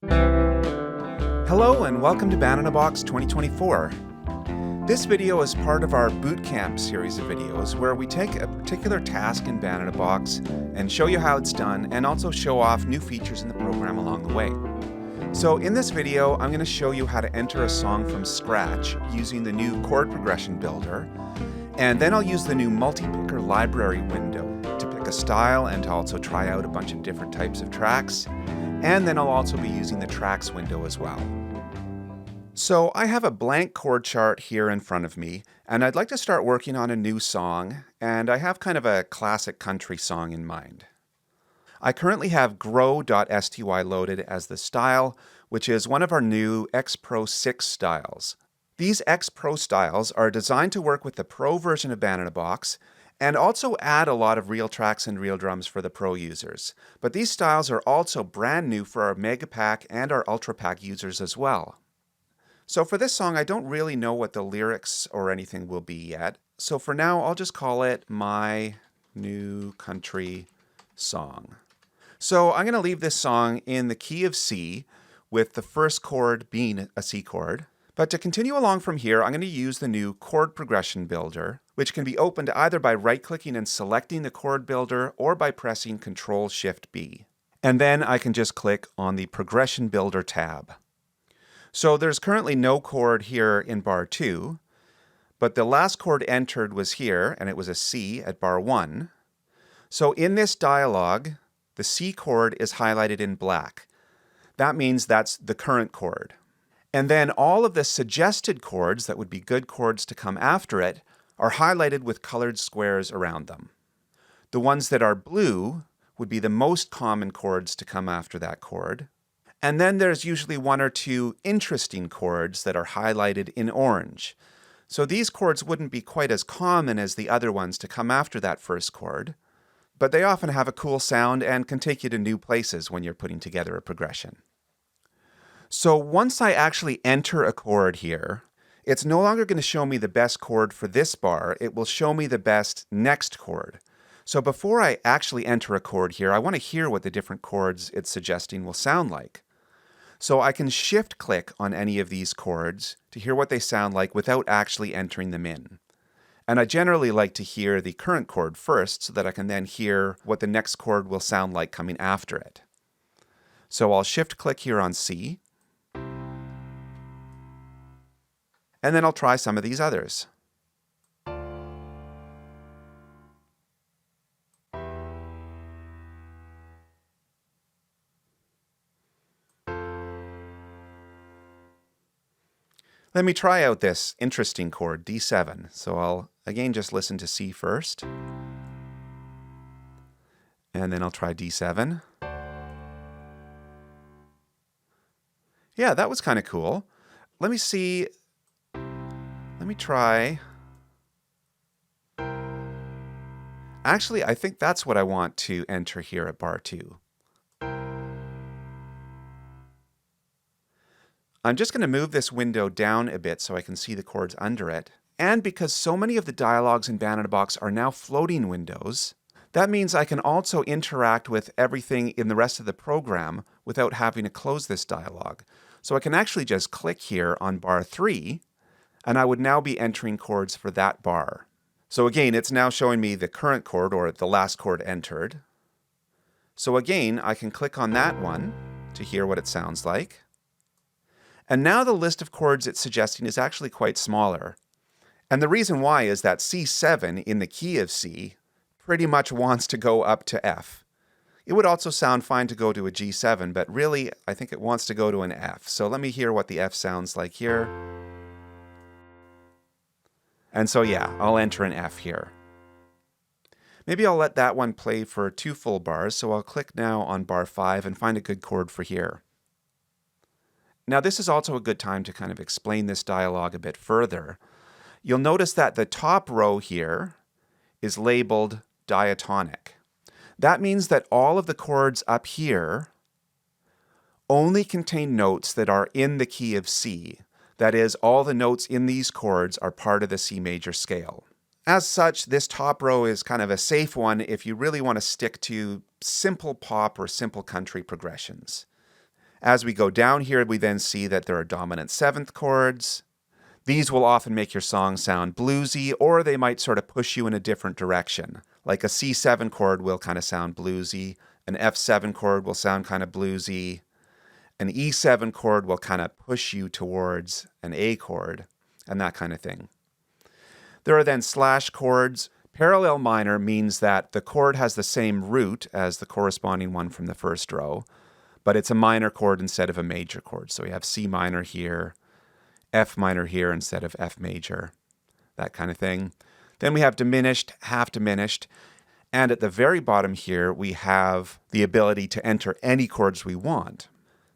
Hello and welcome to Banana Box 2024. This video is part of our Bootcamp series of videos where we take a particular task in Banana Box and show you how it's done and also show off new features in the program along the way. So in this video, I'm going to show you how to enter a song from scratch using the new chord progression builder, and then I'll use the new MultiPicker library window to pick a style and to also try out a bunch of different types of tracks, and then I'll also be using the tracks window as well. So I have a blank chord chart here in front of me, and I'd like to start working on a new song, and I have kind of a classic country song in mind. I currently have grow.sty loaded as the style, which is one of our new X Pro 6 styles. These X Pro styles are designed to work with the Pro version of Banana Box and also add a lot of RealTracks and Real Drums for the Pro users. But these styles are also brand new for our Mega Pack and our Ultra Pack users as well. So for this song, I don't really know what the lyrics or anything will be yet. So for now, I'll just call it My New Country Song. So I'm going to leave this song in the key of C, with the first chord being a C chord. But to continue along from here, I'm going to use the new chord progression builder, which can be opened either by right-clicking and selecting the chord builder or by pressing Ctrl-Shift-B. And then I can just click on the progression builder tab. So there's currently no chord here in bar 2, but the last chord entered was here, and it was a C at bar 1. So in this dialog, the C chord is highlighted in black. That means that's the current chord. And then all of the suggested chords that would be good chords to come after it are highlighted with colored squares around them. The ones that are blue would be the most common chords to come after that chord. And then there's usually one or two interesting chords that are highlighted in orange. So these chords wouldn't be quite as common as the other ones to come after that first chord, but they often have a cool sound and can take you to new places when you're putting together a progression. So once I actually enter a chord here, it's no longer going to show me the best chord for this bar, it will show me the best next chord. So before I actually enter a chord here, I want to hear what the different chords it's suggesting will sound like. So I can shift-click on any of these chords to hear what they sound like without actually entering them in. And I generally like to hear the current chord first so that I can then hear what the next chord will sound like coming after it. So I'll shift-click here on C, and then I'll try some of these others. Let me try out this interesting chord, D7. So I'll again just listen to C first, and then I'll try D7. Yeah, that was kind of cool. Let me see. Let me try. Actually, I think that's what I want to enter here at bar 2. I'm just going to move this window down a bit so I can see the chords under it. And because so many of the dialogues in Banana Box are now floating windows, that means I can also interact with everything in the rest of the program without having to close this dialog. So I can actually just click here on bar 3, and I would now be entering chords for that bar. So again, it's now showing me the current chord, or the last chord entered. So again, I can click on that one to hear what it sounds like. And now the list of chords it's suggesting is actually quite smaller. And the reason why is that C7 in the key of C pretty much wants to go up to F. It would also sound fine to go to a G7, but really I think it wants to go to an F. So let me hear what the F sounds like here. And so yeah, I'll enter an F here. Maybe I'll let that one play for 2 full bars, so I'll click now on bar 5 and find a good chord for here. Now this is also a good time to kind of explain this dialogue a bit further. You'll notice that the top row here is labeled diatonic. That means that all of the chords up here only contain notes that are in the key of C. That is, all the notes in these chords are part of the C major scale. As such, this top row is kind of a safe one if you really want to stick to simple pop or simple country progressions. As we go down here, we then see that there are dominant 7th chords. These will often make your song sound bluesy, or they might sort of push you in a different direction. Like a C7 chord will kind of sound bluesy, an F7 chord will sound kind of bluesy, an E7 chord will kind of push you towards an A chord, and that kind of thing. There are then slash chords. Parallel minor means that the chord has the same root as the corresponding one from the first row, but it's a minor chord instead of a major chord. So we have C minor here, F minor here instead of F major, that kind of thing. Then we have diminished, half diminished, and at the very bottom here, we have the ability to enter any chords we want.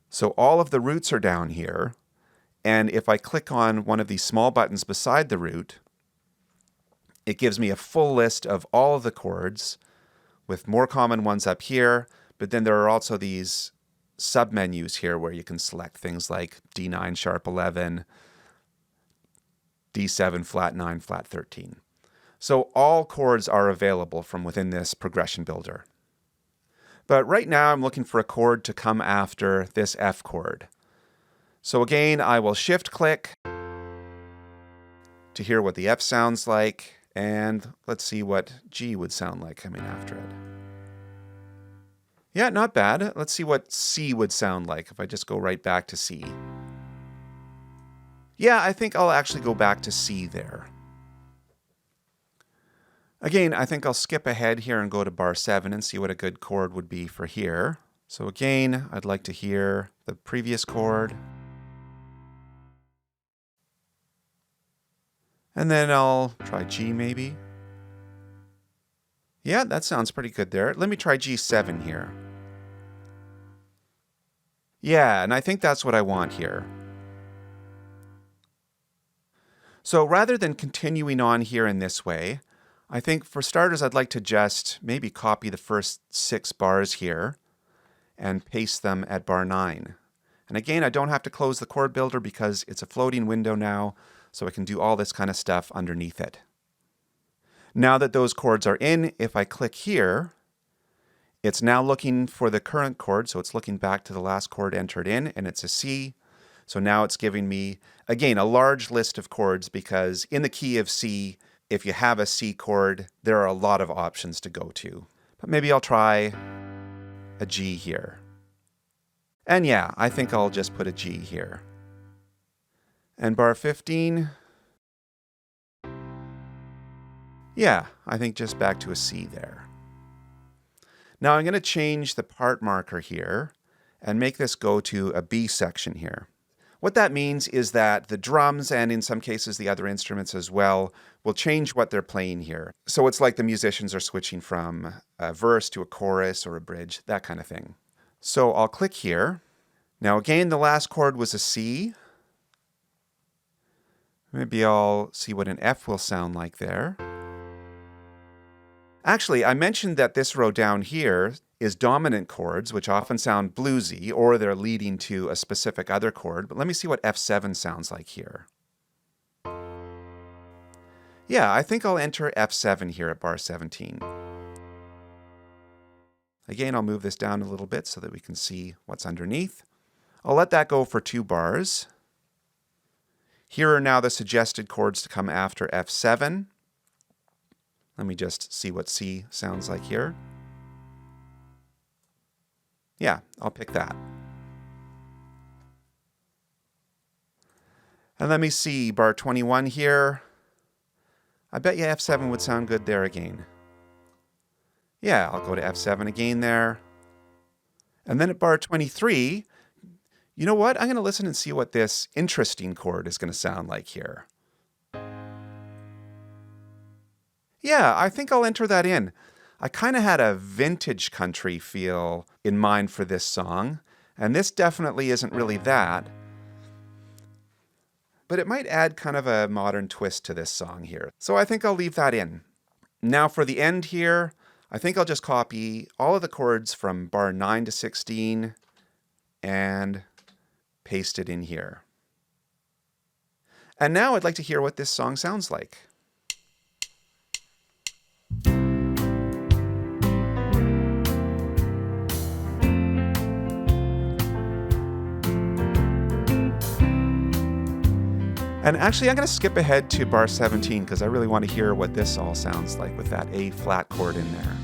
So all of the roots are down here, and if I click on one of these small buttons beside the root, it gives me a full list of all of the chords with more common ones up here, but then there are also these submenus here where you can select things like D9 sharp 11, D7 flat 9, flat 13. So all chords are available from within this progression builder. But right now I'm looking for a chord to come after this F chord. So again, I will shift click to hear what the F sounds like, and let's see what G would sound like coming after it. Yeah, not bad. Let's see what C would sound like if I just go right back to C. Yeah, I think I'll actually go back to C there. Again, I think I'll skip ahead here and go to bar 7 and see what a good chord would be for here. So again, I'd like to hear the previous chord. And then I'll try G maybe. Yeah, that sounds pretty good there. Let me try G7 here. Yeah, and I think that's what I want here. So rather than continuing on here in this way, I think for starters I'd like to just maybe copy the first 6 bars here and paste them at bar 9. And again, I don't have to close the chord builder because it's a floating window now, so I can do all this kind of stuff underneath it. Now that those chords are in, if I click here, it's now looking for the current chord, so it's looking back to the last chord entered in, and it's a C. So now it's giving me, again, a large list of chords because in the key of C, if you have a C chord, there are a lot of options to go to. But maybe I'll try a G here. And yeah, I think I'll just put a G here. And bar 15, yeah, I think just back to a C there. Now I'm going to change the part marker here and make this go to a B section here. What that means is that the drums, and in some cases the other instruments as well, will change what they're playing here. So it's like the musicians are switching from a verse to a chorus or a bridge, that kind of thing. So I'll click here. Now again, the last chord was a C. Maybe I'll see what an F will sound like there. Actually, I mentioned that this row down here is dominant chords, which often sound bluesy, or they're leading to a specific other chord. But let me see what F7 sounds like here. Yeah, I think I'll enter F7 here at bar 17. Again, I'll move this down a little bit so that we can see what's underneath. I'll let that go for 2 bars. Here are now the suggested chords to come after F7. Let me just see what C sounds like here. Yeah, I'll pick that. And let me see, bar 21 here. I bet you F7 would sound good there again. Yeah, I'll go to F7 again there. And then at bar 23, you know what? I'm going to listen and see what this interesting chord is going to sound like here. Yeah, I think I'll enter that in. I kind of had a vintage country feel in mind for this song, and this definitely isn't really that. But it might add kind of a modern twist to this song here. So I think I'll leave that in. Now for the end here, I think I'll just copy all of the chords from bar 9 to 16 and paste it in here. And now I'd like to hear what this song sounds like. And actually, I'm going to skip ahead to bar 17 because I really want to hear what this all sounds like with that A flat chord in there.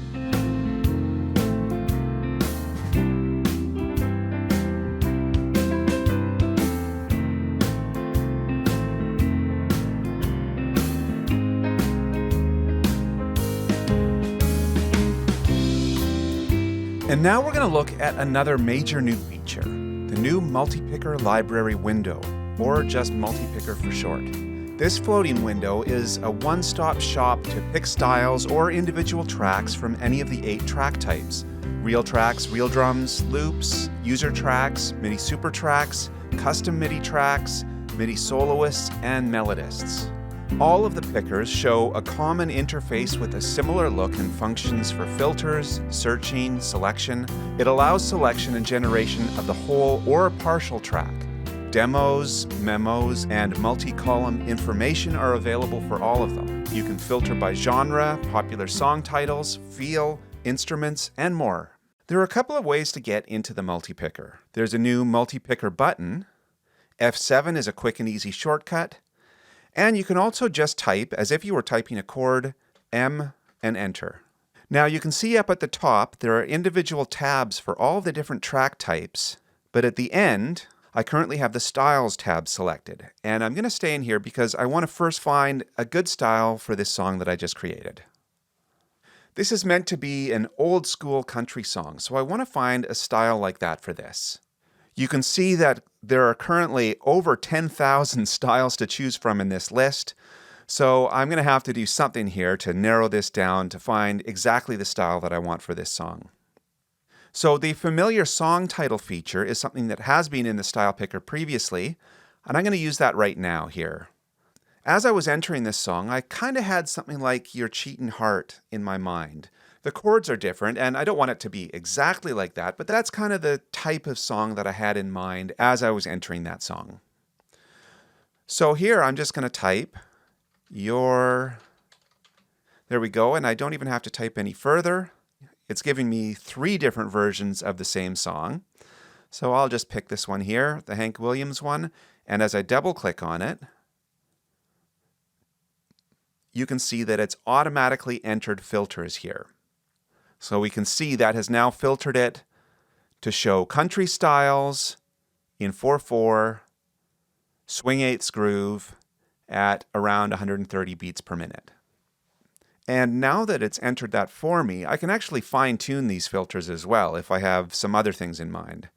And now we're going to look at another major new feature, the new MultiPicker library window, or just MultiPicker for short. This floating window is a one-stop shop to pick styles or individual tracks from any of the 8 track types: RealTracks, Real Drums, Loops, User Tracks, MIDI Super Tracks, Custom MIDI Tracks, MIDI Soloists, and Melodists. All of the pickers show a common interface with a similar look and functions for filters, searching, selection. It allows selection and generation of the whole or partial track. Demos, memos, and multi-column information are available for all of them. You can filter by genre, popular song titles, feel, instruments, and more. There are a couple of ways to get into the MultiPicker. There's a new MultiPicker button. F7 is a quick and easy shortcut. And you can also just type, as if you were typing a chord, M, and enter. Now you can see up at the top there are individual tabs for all the different track types, but at the end, I currently have the Styles tab selected. And I'm going to stay in here because I want to first find a good style for this song that I just created. This is meant to be an old school country song, so I want to find a style like that for this. You can see that there are currently over 10,000 styles to choose from in this list, so I'm going to have to do something here to narrow this down to find exactly the style that I want for this song. So the familiar song title feature is something that has been in the style picker previously, and I'm going to use that right now here. As I was entering this song, I kind of had something like Your Cheatin' Heart in my mind. The chords are different, and I don't want it to be exactly like that, but that's kind of the type of song that I had in mind as I was entering that song. So here I'm just going to type there we go, and I don't even have to type any further. It's giving me 3 different versions of the same song. So I'll just pick this one here, the Hank Williams one, and as I double click on it, you can see that it's automatically entered filters here. So we can see that has now filtered it to show country styles in 4/4, swing 8ths groove at around 130 beats per minute. And now that it's entered that for me, I can actually fine-tune these filters as well if I have some other things in mind.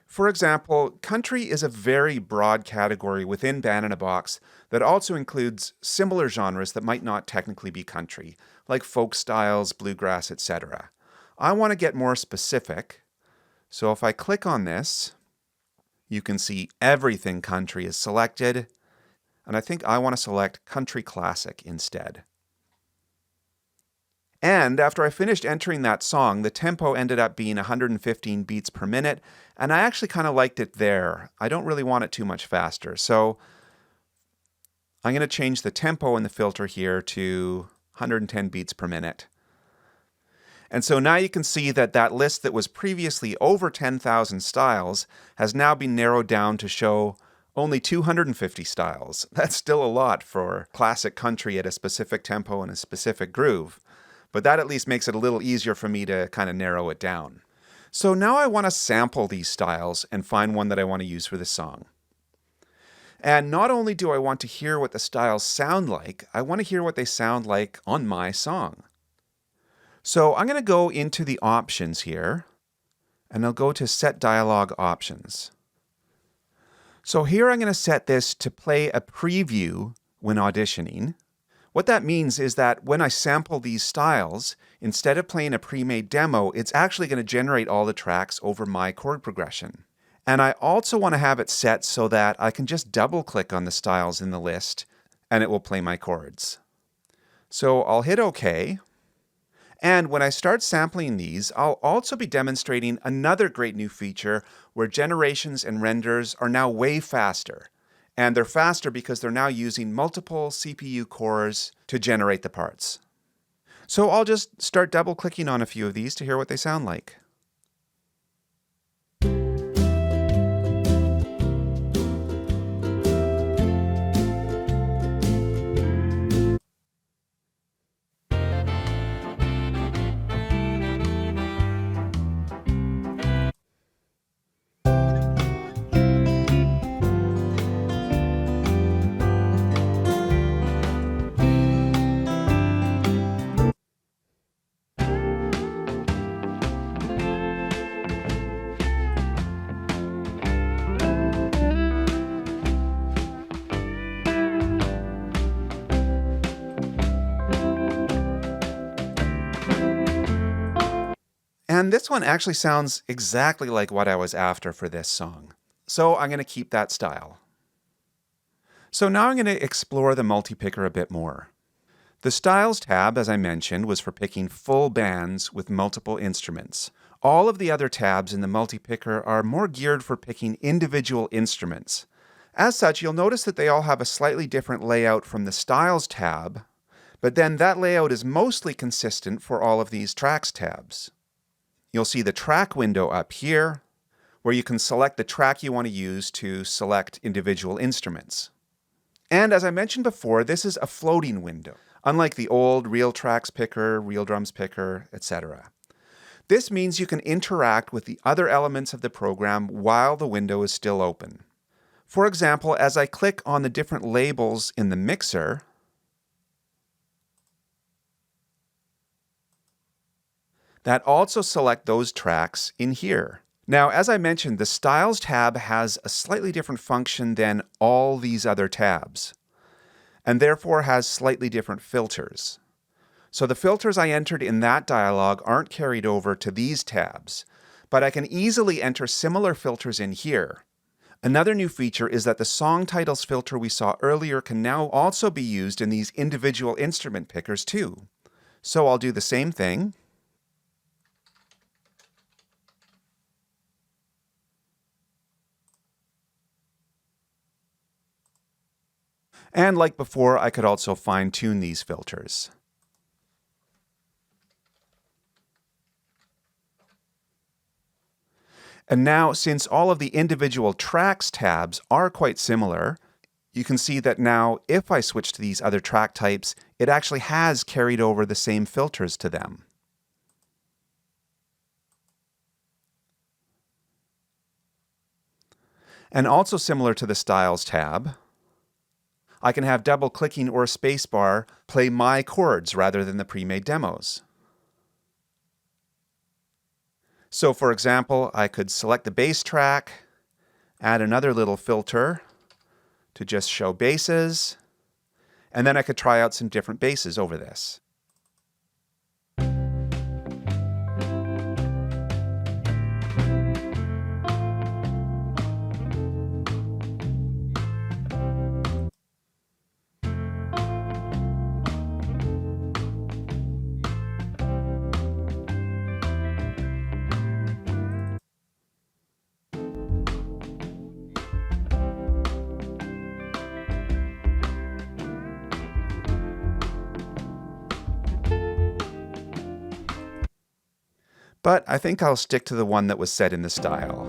For example, country is a very broad category within Band in a Box that also includes similar genres that might not technically be country, like folk styles, bluegrass, etc. I want to get more specific, so if I click on this, you can see everything country is selected, and I think I want to select country classic instead. And after I finished entering that song, the tempo ended up being 115 beats per minute, and I actually kind of liked it there. I don't really want it too much faster, so I'm going to change the tempo in the filter here to 110 beats per minute. And so now you can see that that list that was previously over 10,000 styles has now been narrowed down to show only 250 styles. That's still a lot for classic country at a specific tempo and a specific groove. But that at least makes it a little easier for me to kind of narrow it down. So now I want to sample these styles and find one that I want to use for this song. And not only do I want to hear what the styles sound like, I want to hear what they sound like on my song. So I'm going to go into the options here, and I'll go to Set Dialog Options. So here I'm going to set this to play a preview when auditioning. What that means is that when I sample these styles, instead of playing a pre-made demo, it's actually going to generate all the tracks over my chord progression. And I also want to have it set so that I can just double-click on the styles in the list, and it will play my chords. So I'll hit OK. And when I start sampling these, I'll also be demonstrating another great new feature where generations and renders are now way faster. And they're faster because they're now using multiple CPU cores to generate the parts. So I'll just start double-clicking on a few of these to hear what they sound like. And this one actually sounds exactly like what I was after for this song. So I'm going to keep that style. So now I'm going to explore the MultiPicker a bit more. The Styles tab, as I mentioned, was for picking full bands with multiple instruments. All of the other tabs in the MultiPicker are more geared for picking individual instruments. As such, you'll notice that they all have a slightly different layout from the Styles tab, but then that layout is mostly consistent for all of these Tracks tabs. You'll see the track window up here, where you can select the track you want to use to select individual instruments. And as I mentioned before, this is a floating window, unlike the old RealTracks picker, RealDrums picker, etc. This means you can interact with the other elements of the program while the window is still open. For example, as I click on the different labels in the mixer, that also select those tracks in here. Now, as I mentioned, the Styles tab has a slightly different function than all these other tabs, and therefore has slightly different filters. So the filters I entered in that dialog aren't carried over to these tabs, but I can easily enter similar filters in here. Another new feature is that the song titles filter we saw earlier can now also be used in these individual instrument pickers too. So I'll do the same thing. And like before, I could also fine-tune these filters. And now, since all of the individual tracks tabs are quite similar, you can see that now, if I switch to these other track types, it actually has carried over the same filters to them. And also similar to the Styles tab, I can have double-clicking or spacebar play my chords rather than the pre-made demos. So for example, I could select the bass track, add another little filter to just show basses, and then I could try out some different basses over this. But I think I'll stick to the one that was set in the style.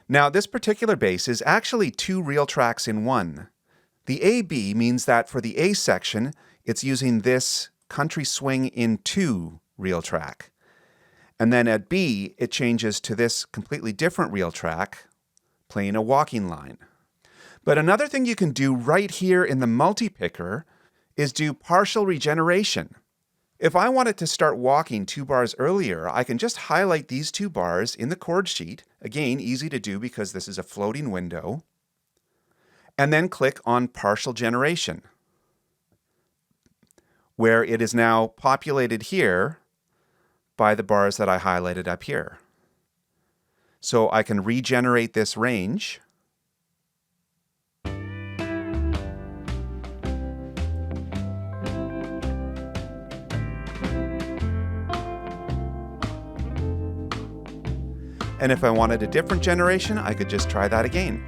Now, this particular bass is actually two real tracks in one. The AB means that for the A section, it's using this country swing in 2 real track. And then at B, it changes to this completely different real track, playing a walking line. But another thing you can do right here in the MultiPicker is do partial regeneration. If I wanted to start walking 2 bars earlier, I can just highlight these 2 bars in the chord sheet. Again, easy to do because this is a floating window. And then click on partial generation, where it is now populated here by the bars that I highlighted up here. So I can regenerate this range. And if I wanted a different generation, I could just try that again.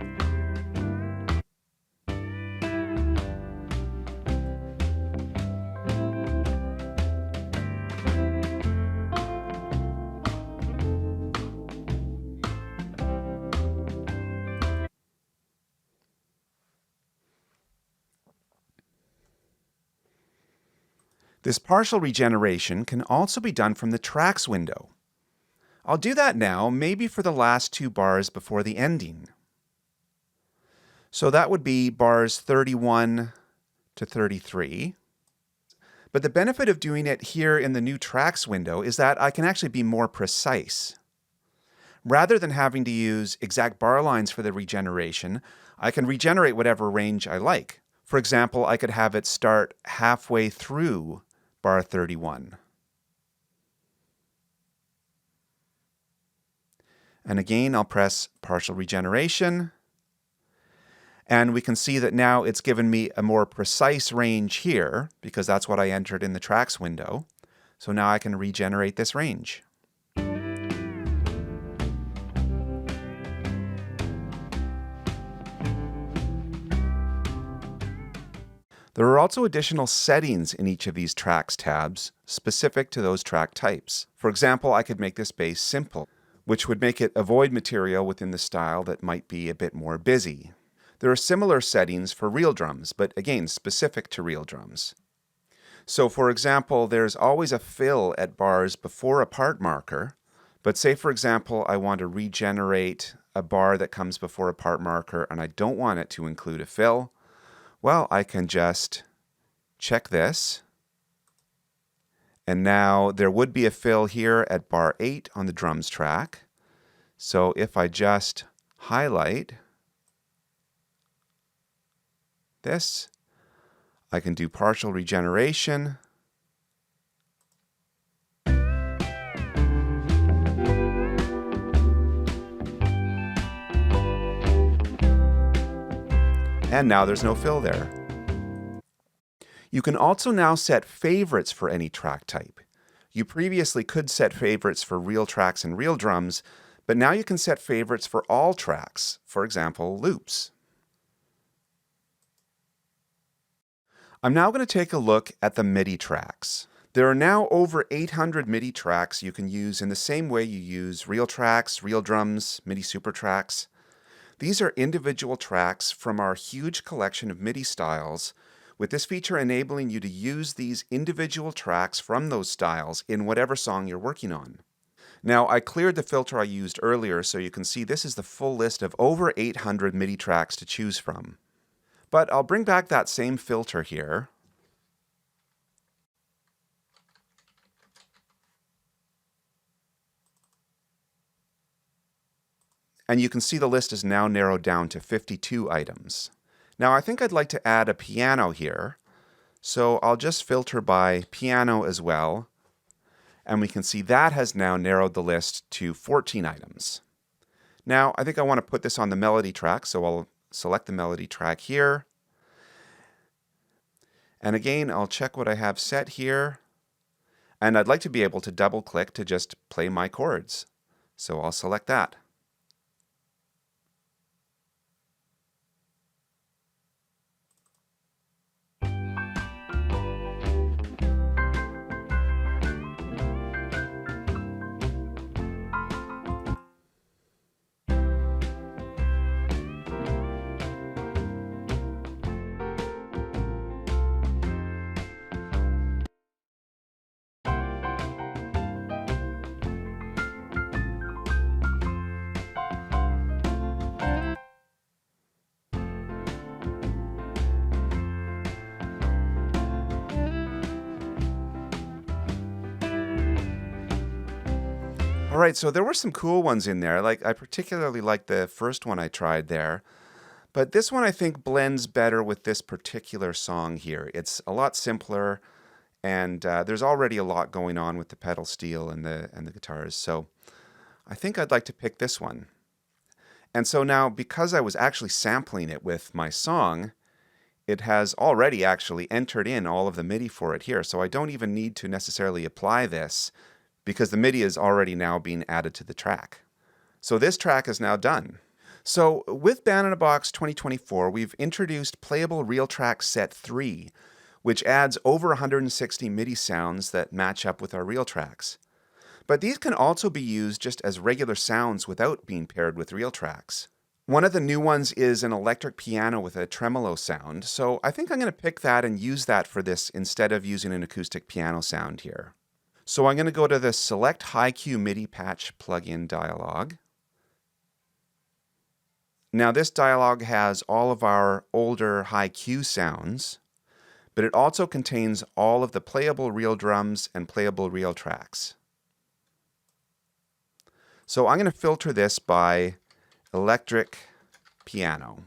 This partial regeneration can also be done from the Tracks window. I'll do that now, maybe for the last 2 bars before the ending. So that would be bars 31 to 33. But the benefit of doing it here in the new Tracks window is that I can actually be more precise. Rather than having to use exact bar lines for the regeneration, I can regenerate whatever range I like. For example, I could have it start halfway through bar 31. And again, I'll press partial regeneration. And we can see that now it's given me a more precise range here, because that's what I entered in the tracks window. So now I can regenerate this range. There are also additional settings in each of these tracks tabs specific to those track types. For example, I could make this bass simple, which would make it avoid material within the style that might be a bit more busy. There are similar settings for real drums, but again, specific to real drums. So for example, there's always a fill at bars before a part marker, but say for example, I want to regenerate a bar that comes before a part marker and I don't want it to include a fill. Well, I can just check this, and now there would be a fill here at bar 8 on the drums track. So if I just highlight this, I can do partial regeneration. And now there's no fill there. You can also now set favorites for any track type. You previously could set favorites for real tracks and real drums, but now you can set favorites for all tracks, for example, loops. I'm now going to take a look at the MIDI tracks. There are now over 800 MIDI tracks you can use in the same way you use real tracks, real drums, MIDI super tracks. These are individual tracks from our huge collection of MIDI styles, with this feature enabling you to use these individual tracks from those styles in whatever song you're working on. Now, I cleared the filter I used earlier, so you can see this is the full list of over 800 MIDI tracks to choose from. But I'll bring back that same filter here. And you can see the list is now narrowed down to 52 items. Now I think I'd like to add a piano here, so I'll just filter by piano as well, and we can see that has now narrowed the list to 14 items. Now I think I want to put this on the melody track, so I'll select the melody track here. And again, I'll check what I have set here, and I'd like to be able to double click to just play my chords. So I'll select that. All right, so there were some cool ones in there. I particularly like the first one I tried there. But this one I think blends better with this particular song here. It's a lot simpler, and there's already a lot going on with the pedal steel and the guitars. So I think I'd like to pick this one. And so now, because I was actually sampling it with my song, it has already actually entered in all of the MIDI for it here. So I don't even need to necessarily apply this, because the MIDI is already now being added to the track. So this track is now done. So with Band in a Box 2024, we've introduced Playable RealTrack Set 3, which adds over 160 MIDI sounds that match up with our real tracks. But these can also be used just as regular sounds without being paired with real tracks. One of the new ones is an electric piano with a tremolo sound, so I think I'm going to pick that and use that for this instead of using an acoustic piano sound here. So I'm going to go to the Select High Q MIDI Patch plugin dialog. Now this dialog has all of our older high Q sounds, but it also contains all of the playable real drums and playable real tracks. So I'm going to filter this by electric piano.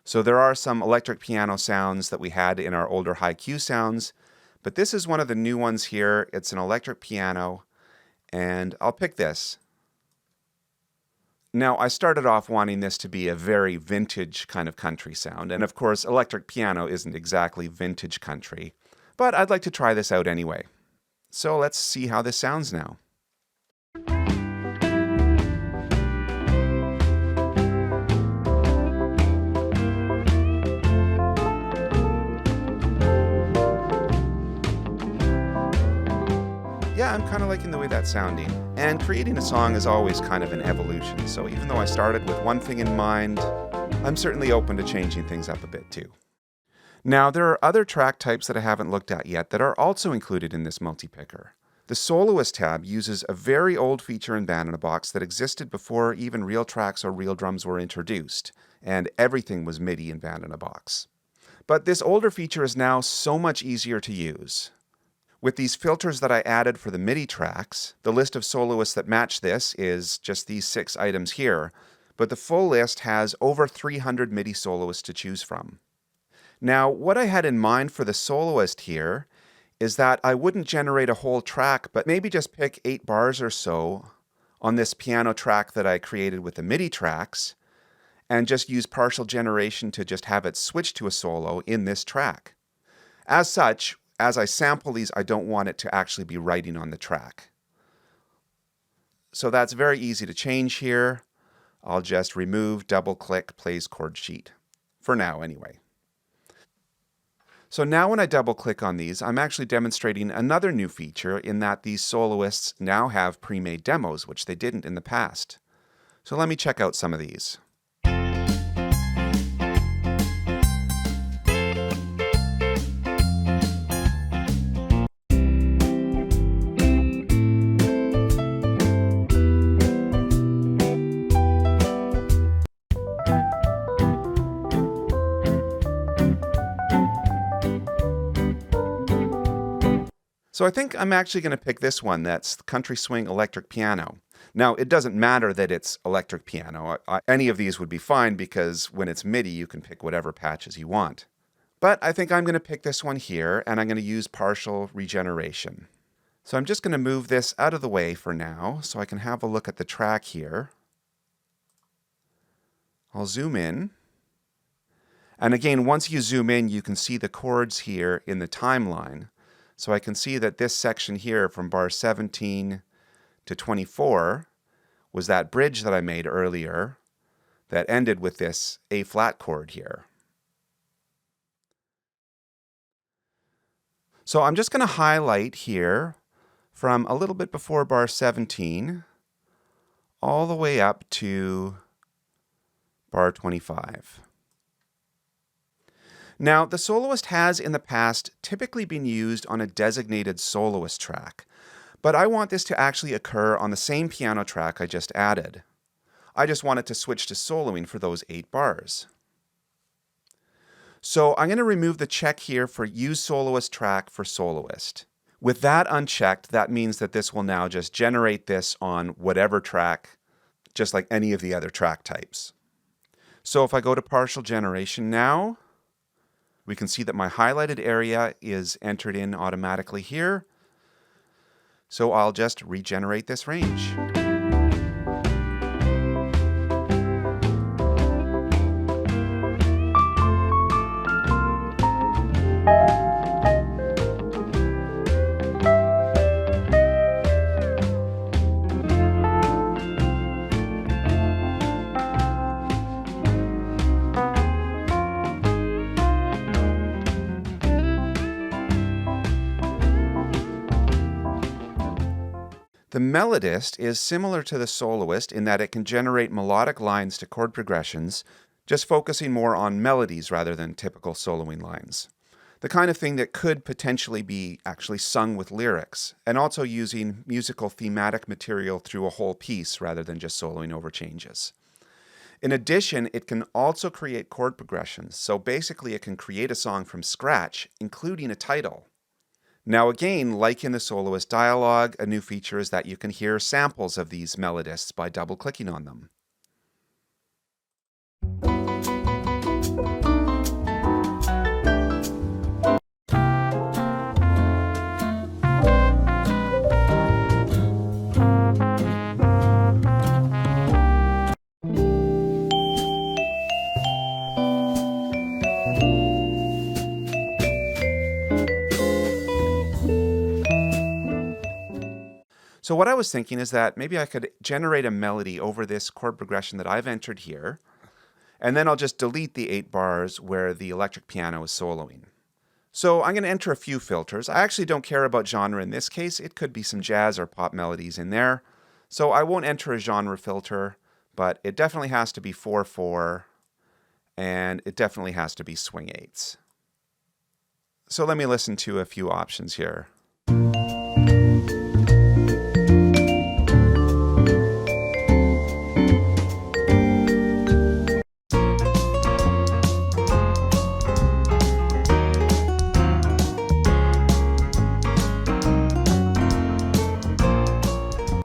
So there are some electric piano sounds that we had in our older high Q sounds, but this is one of the new ones here. It's an electric piano, and I'll pick this. Now, I started off wanting this to be a very vintage kind of country sound, and of course, electric piano isn't exactly vintage country, but I'd like to try this out anyway. So let's see how this sounds now. Yeah, I'm kind of liking the way that's sounding. And creating a song is always kind of an evolution, so even though I started with one thing in mind, I'm certainly open to changing things up a bit too. Now, there are other track types that I haven't looked at yet that are also included in this MultiPicker. The Soloist tab uses a very old feature in Band in a Box that existed before even RealTracks or Real Drums were introduced, and everything was MIDI in Band in a Box. But this older feature is now so much easier to use. With these filters that I added for the MIDITracks, the list of soloists that match this is just these 6 items here, but the full list has over 300 MIDI soloists to choose from. Now, what I had in mind for the soloist here is that I wouldn't generate a whole track, but maybe just pick 8 bars or so on this piano track that I created with the MIDITracks, and just use partial generation to just have it switch to a solo in this track. As such, as I sample these, I don't want it to actually be writing on the track. So that's very easy to change here. I'll just remove, double-click, plays chord sheet. For now, anyway. So now when I double-click on these, I'm actually demonstrating another new feature in that these soloists now have pre-made demos, which they didn't in the past. So let me check out some of these. So I think I'm actually going to pick this one, that's Country Swing Electric Piano. Now, it doesn't matter that it's electric piano. Any of these would be fine because when it's MIDI, you can pick whatever patches you want. But I think I'm going to pick this one here, and I'm going to use partial regeneration. So I'm just going to move this out of the way for now so I can have a look at the track here. I'll zoom in. And again, once you zoom in, you can see the chords here in the timeline. So I can see that this section here from bar 17 to 24 was that bridge that I made earlier that ended with this A flat chord here. So I'm just going to highlight here from a little bit before bar 17 all the way up to bar 25. Now, the soloist has in the past typically been used on a designated soloist track, but I want this to actually occur on the same piano track I just added. I just want it to switch to soloing for those 8 bars. So I'm going to remove the check here for Use Soloist Track for Soloist. With that unchecked, that means that this will now just generate this on whatever track, just like any of the other track types. So if I go to partial generation now, we can see that my highlighted area is entered in automatically here. So I'll just regenerate this range. The melodist is similar to the soloist in that it can generate melodic lines to chord progressions, just focusing more on melodies rather than typical soloing lines. The kind of thing that could potentially be actually sung with lyrics, and also using musical thematic material through a whole piece rather than just soloing over changes. In addition, it can also create chord progressions, so basically it can create a song from scratch, including a title. Now again, like in the Soloist dialog, a new feature is that you can hear samples of these melodists by double-clicking on them. So what I was thinking is that maybe I could generate a melody over this chord progression that I've entered here, and then I'll just delete the 8 bars where the electric piano is soloing. So I'm going to enter a few filters. I actually don't care about genre in this case. It could be some jazz or pop melodies in there. So I won't enter a genre filter, but it definitely has to be 4/4, and it definitely has to be swing 8s. So let me listen to a few options here.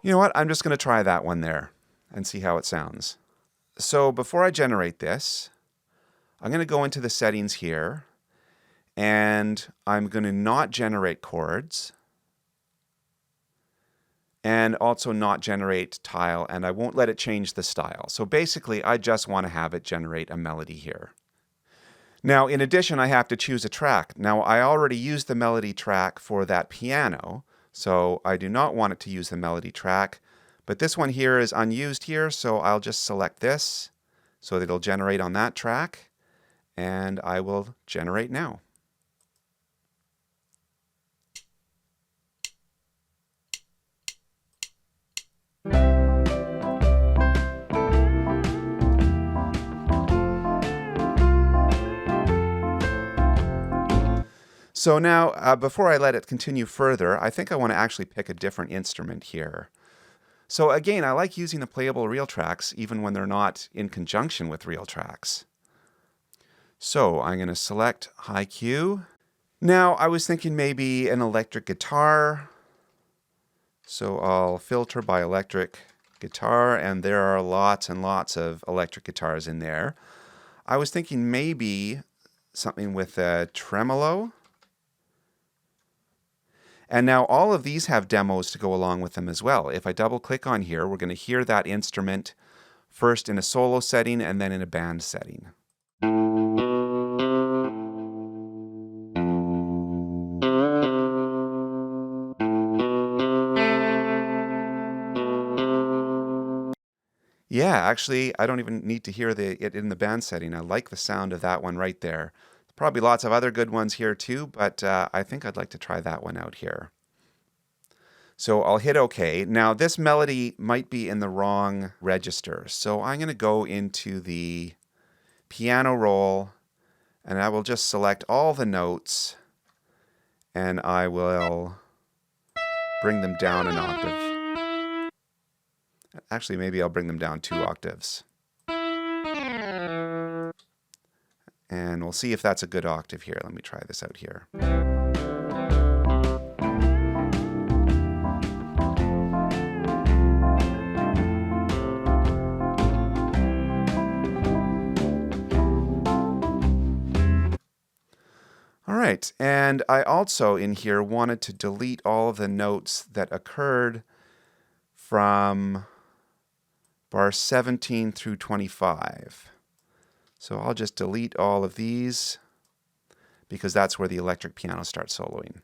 You know what? I'm just going to try that one there and see how it sounds. So before I generate this, I'm going to go into the settings here, and I'm going to not generate chords, and also not generate tile, and I won't let it change the style. So basically, I just want to have it generate a melody here. Now, in addition, I have to choose a track. Now, I already used the melody track for that piano, so I do not want it to use the melody track, but this one here is unused here, so I'll just select this so that it'll generate on that track, and I will generate now. So now, before I let it continue further, I think I want to actually pick a different instrument here. So again, I like using the Playable RealTracks even when they're not in conjunction with RealTracks. So I'm going to select high Q. Now I was thinking maybe an electric guitar. So I'll filter by electric guitar, and there are lots and lots of electric guitars in there. I was thinking maybe something with a tremolo. And now all of these have demos to go along with them as well. If I double click on here, we're going to hear that instrument first in a solo setting and then in a band setting. Yeah, actually, I don't even need to hear it in the band setting. I like the sound of that one right there. Probably lots of other good ones here too, but I think I'd like to try that one out here. So I'll hit OK. Now this melody might be in the wrong register, so I'm going to go into the piano roll, and I will just select all the notes, and I will bring them down an octave. Actually, maybe I'll bring them down 2 octaves. And we'll see if that's a good octave here. Let me try this out here. All right, and I also in here wanted to delete all of the notes that occurred from bar 17 through 25. So I'll just delete all of these because that's where the electric piano starts soloing.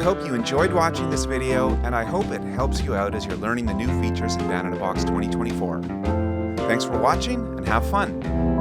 hope you enjoyed watching this video, and I hope it helps you out as you're learning the new features in Band in a Box 2024. Thanks for watching, and have fun!